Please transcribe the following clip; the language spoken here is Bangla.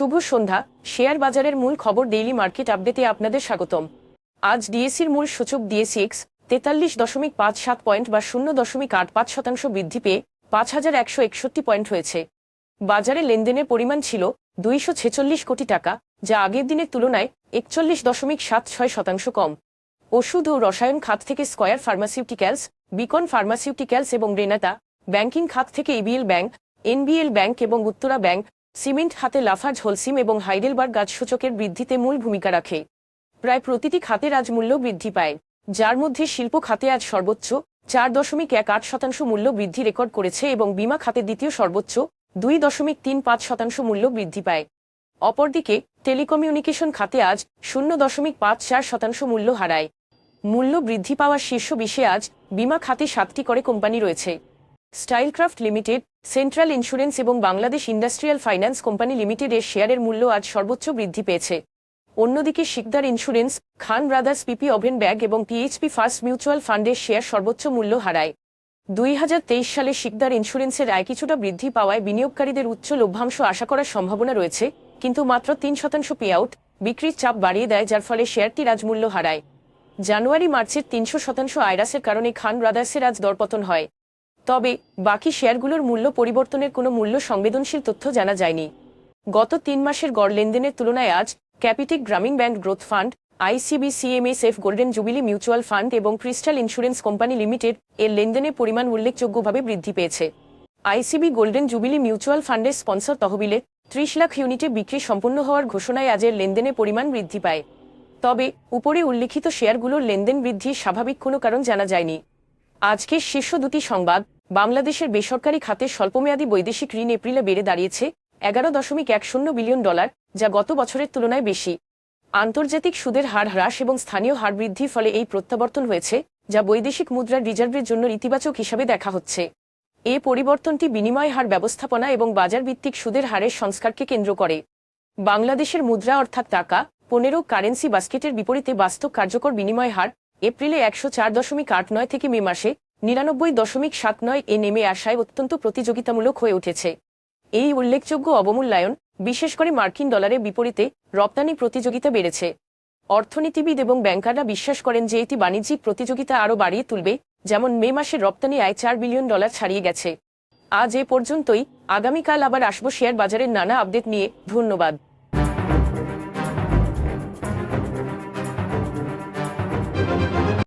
শুভ সন্ধ্যা। শেয়ার বাজারের মূল খবর ডেইলি মার্কেট আপডেটে আপনাদের স্বাগতম। আজ ডিএসইর মূল সূচক ডিএসইএক্স 43.57 পয়েন্ট বা 0.85% বৃদ্ধি পেয়ে 5,161 পয়েন্ট হয়েছে। বাজারে লেনদেনের পরিমাণ ছিল 246 কোটি টাকা, যা আগের দিনের তুলনায় 41.76% কম। ওষুধ ও রসায়ন খাত থেকে স্কয়ার ফার্মাসিউটিক্যালস, বিকন ফার্মাসিউটিক্যালস এবং রেনাতা, ব্যাংকিং খাত থেকে এবিএল ব্যাংক, এনবিএল ব্যাংক এবং উত্তরা ব্যাংক, সিমেন্ট খাতে লাফার্জ হোলসিম এবং হাইডেলবার্গ আজ সূচকের বৃদ্ধিতে মূল ভূমিকা রাখে। প্রায় প্রতিটি খাতের আজ মূল্য বৃদ্ধি পায়, যার মধ্যে শিল্প খাতে আজ সর্বোচ্চ 4.18% মূল্য বৃদ্ধি রেকর্ড করেছে এবং বীমা খাতে দ্বিতীয় সর্বোচ্চ 2.35% মূল্য বৃদ্ধি পায়। অপরদিকে টেলিকমিউনিকেশন খাতে আজ 0.54% মূল্য হারায়। মূল্য বৃদ্ধি পাওয়ার শীর্ষ 20-এ আজ বীমা খাতে 7টি করে কোম্পানি রয়েছে। স্টাইলক্রাফট লিমিটেড, সেন্ট্রাল ইন্স্যুরেন্স এবং বাংলাদেশ ইন্ডাস্ট্রিয়াল ফাইন্যান্স কোম্পানি লিমিটেডের শেয়ারের মূল্য আজ সর্বোচ্চ বৃদ্ধি পেয়েছে। অন্যদিকে শিকদার ইন্স্যুরেন্স, খান ব্রাদার্স পিপি ওভেন ব্যাগ এবং পিএইচপি ফার্স্ট মিউচুয়াল ফান্ডের শেয়ার সর্বোচ্চ মূল্য হারায়। 2023 সালে শিকদার ইন্স্যুরেন্সের আয় কিছুটা বৃদ্ধি পাওয়ায় বিনিয়োগকারীদের উচ্চ লভ্যাংশ আশা করার সম্ভাবনা রয়েছে, কিন্তু মাত্র 3% পে আউট বিক্রির চাপ বাড়িয়ে দেয়, যার ফলে শেয়ারটির আজ মূল্য হারায়। জানুয়ারি-মার্চের 300% আয়রাসের কারণে খান ব্রাদার্সের আজ দরপতন হয়। তবে বাকি শেয়ারগুলোর মূল্য পরিবর্তনের কোনো মূল্য সংবেদনশীল তথ্য জানা যায়নি। গত 3 মাসের গড় লেনদেনের তুলনায় আজ Capitec Grameen bank growth fund, ICBCMSF golden jubilee mutual fund এবং ক্রিস্টাল ইন্স্যুরেন্স কোম্পানি লিমিটেড এর লেনদেনের পরিমাণ উল্লেখযোগ্যভাবে বৃদ্ধি পেয়েছে। আইসিবি গোল্ডেন জুবিলি মিউচুয়াল ফান্ডের স্পন্সর তহবিলে 30 লাখ ইউনিটে বিক্রি সম্পন্ন হওয়ার ঘোষণায় আজের লেনদেনের পরিমাণ বৃদ্ধি পায়। তবে উপরে উল্লেখিত শেয়ারগুলোর লেনদেন বৃদ্ধির স্বাভাবিক কোনো কারণ জানা যায়নি। আজকের শীর্ষ দুটি সংবাদ: বাংলাদেশের বেসরকারি খাতে স্বল্পমেয়াদী বৈদেশিক ঋণ এপ্রিলে বেড়ে দাঁড়িয়েছে $11.10 বিলিয়ন, যা গত বছরের তুলনায় বেশি। আন্তর্জাতিক সুদের হার হ্রাস এবং স্থানীয় হার বৃদ্ধির ফলে এই প্রত্যাবর্তন হয়েছে, যা বৈদেশিক মুদ্রার রিজার্ভের জন্য ইতিবাচক হিসাবে দেখা হচ্ছে। এই পরিবর্তনটি বিনিময় হার ব্যবস্থাপনা এবং বাজার ভিত্তিক সুদের হারের সংস্কারকে কেন্দ্র করে। বাংলাদেশের মুদ্রা অর্থাৎ টাকা 15 কারেন্সি বাস্কেটের বিপরীতে বাস্তব কার্যকর বিনিময় হার এপ্রিলে 104.89 থেকে মে মাসে 99.79 এ নেমে আসায় অত্যন্ত প্রতিযোগিতামূলক হয়ে উঠেছে। এই উল্লেখযোগ্য অবমূল্যায়ন বিশেষ করে মার্কিন ডলারের বিপরীতে রপ্তানি প্রতিযোগিতা বেড়েছে। অর্থনীতিবিদ এবং ব্যাংকাররা বিশ্বাস করেন যে এটি বাণিজ্যিক প্রতিযোগিতা আরও বাড়িয়ে তুলবে, যেমন মে মাসের রপ্তানি আয় $4 বিলিয়ন ছাড়িয়ে গেছে। আজ এ পর্যন্তই। আগামীকাল আবার আসবো শেয়ার বাজারের নানা আপডেট নিয়ে। ধন্যবাদ।